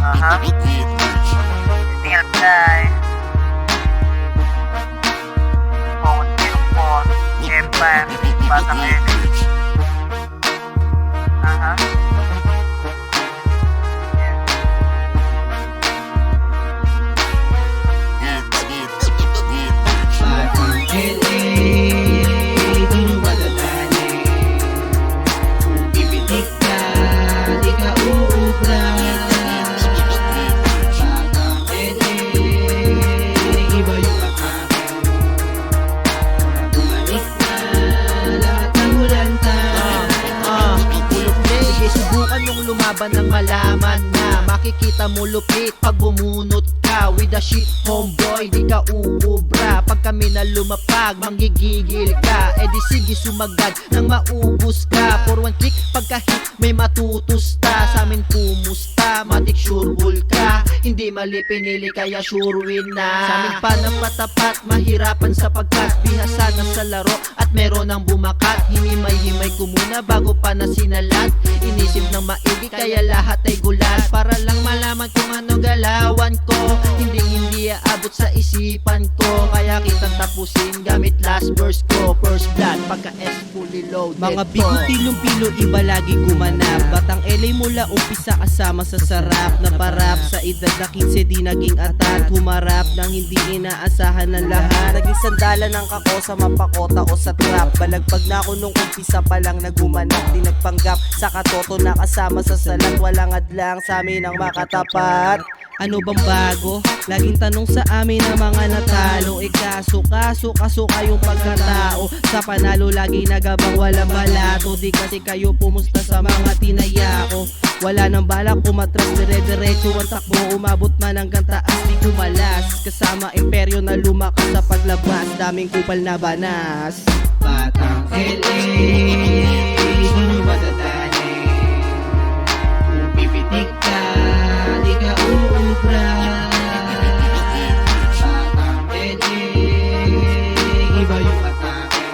Dear guy, Pawang Silpon, Empire, Batang Edit. Lumaban ng malaman na makikita mo lupit pag bumunot ka. With a shit homeboy, di ka uubra. Pag kami na lumapag, manggigigil ka. E di sige sumagad nang maubos ka. For one click, pagka-hit may matutusta. Sa amin pumusta, matik sure bull ka. Hindi mali pinili kaya sure win na. Sa amin pa napatapat, mahirapan sapagkat bihasa na sa laro at meron ang bumakat. Himay-himay ko muna bago pa na sinalat. Inisip ng maigi kaya lahat ay gulat. Para lang malaman kung ano galawan ko. Hindi aabot sa isipan ko. Kaya kitang tapusin gamit last verse ko. First blood pagka S fully loaded. Mga bigutilong pilo iba lagi gumanap. Batang LA mula umpisa kasama sa sarap. Na parap sa edad na 15 di naging atat. Humarap ng hindi inaasahan ng lahat. Naging sandala ng kako sa mapakota o sa trap. Balagpag na ako nung umpisa pa lang nagumanap. Di nagpanggap sa katoto na kasama sa salat. Walang adlang sa amin ang makatapat. Ano bang bago? Laging tanong sa amin ng mga natalo. Kaso yung pagkatao. Sa panalo lagi nagabang walang balato. Di kasi kayo pumusta sa mga tinaya ko. Wala nang balak umatras, dire-diretso ang takbo. Umabot man hanggang taas, di kumalas. Kasama imperyo na lumakas sa paglabas. Daming kupal na banas. Batang LA, di mo madadali. Kung pipitik ka, di ka uubra. Batang LA, iba yung atake.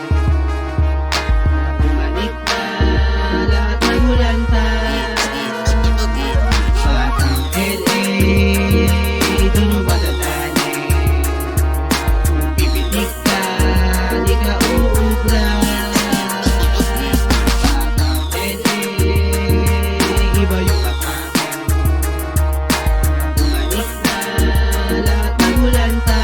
Bumalik na, lahat may hulanta. Batang LA, di mo madadali. Kung pipitik ka, di ka uubra. Batang LA, iba yung atake. Bumalik na, lahat may hulanta.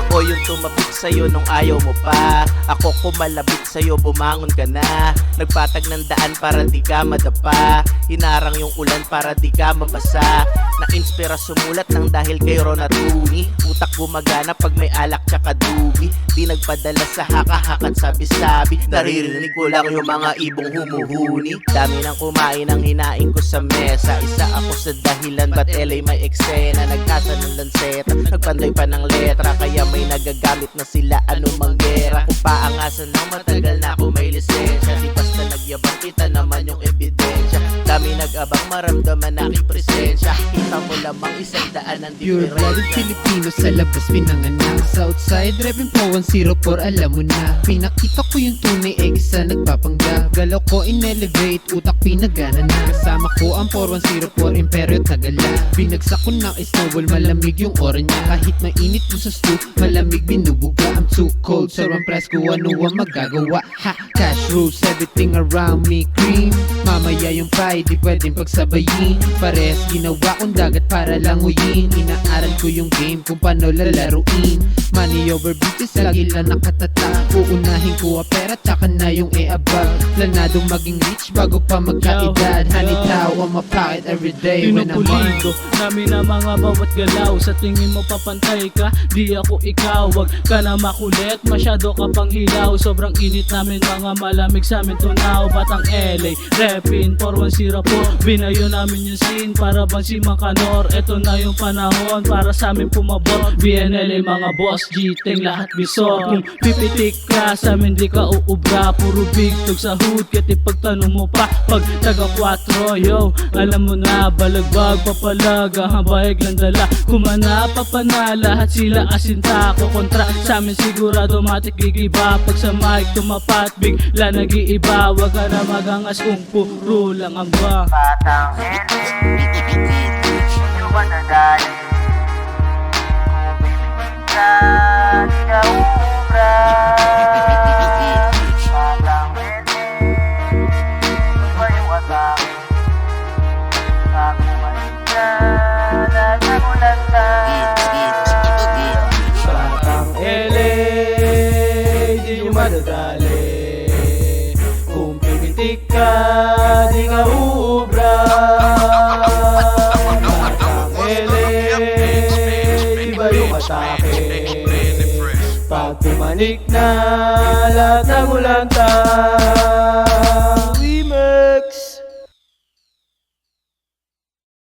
Ako yung tumapit sa'yo nung ayaw mo pa. Ako kumalabit sa'yo, bumangon ka na. Nagpatag ng daan para di ka madapa. Hinarang yung ulan para di ka mabasa. Na-inspira sumulat ng dahil kay Ronatuni. Utak gumagana pag may alak tsaka dubi. Di nagpadala sa haka-hakat sabi-sabi. Naririnig ko lang yung mga ibong humuhuni. Dami nang kumain ang hinain ko sa mesa. Isa ako sa dahilan ba't LA may eksena. Nagkasa ng lanseta, nagpanday pa ng letra. Kaya may nagagamit na sila anumang gera. Kung paangasan ng matagal na ako may lisensya. Di basta nagyabang kita naman yung ebidensya. Dami nag-abang maramdaman aking presensya. Kita mo lamang 100 ang Pure-blooded diferensya. Filipino sa labas pinanganak. Southside, Revin po 104, alam mo na. Pinakita ko yung tunay, isa nagpapanggap. Galaw ko in-elevate, utak pinagana na. Kasama ko ang 4104, Imperyo Tagala. Binagsak ko ng snowball, malamig yung aura niya. Kahit mainit mo sa stew, malamig binubuga. I'm too cold, sobrang presko, ano ang magagawa? Ha, cash rules, everything around me cream. Mamaya yung pride, di pwedeng pagsabayin. Parehas ginawa kong dagat para languyin. Inaaral ko yung game kung paano lalaruin. Money over bitches, lagi lang nakatata. Uunahin ko ang pera, tsaka na yung e-above. Planadong maging rich bago pa magkaedad. Hanitaw ang mapakit everyday when I'm on. Pinupulido namin ang mga bawat galaw. Sa tingin mo papantay ka, di ako ikaw. Wag ka na makulit, masyado ka pang hilaw. Sobrang init namin, mga malamig sa amin tunaw. Batang LA, Repin 4104. Binayo namin yung scene para bang si Macanor. Eto na yung panahon para sa amin pumabot. BNLA mga boss, G-Teng lahat bisor. Kung pipitik ka sa amin di ka uubra. Puro big tug sa hood, kati pagtanong mo pa pag taga 4, yo. Alam mo na, balagbag, papalaga, habayag lang dala. Kumana, papana, lahat sila asinta ko kontra. Sa amin sigurado matik gigiba. Pag sa mic tumapat, bigla nag-iiba. Wag ka na magangas kung puro lang ang ba. Batang ele, di nyo madadali. Kung bibigyan ka, di ka ubra. Batang ele, iba yung atake. Kakumalit ka, nagagulat ka. Batang ele, di nyo madadali. Kung pipitik ka, di ka ubra. Batang ele, iba yung atake. Pag tumanik na, lahat ng ulanta.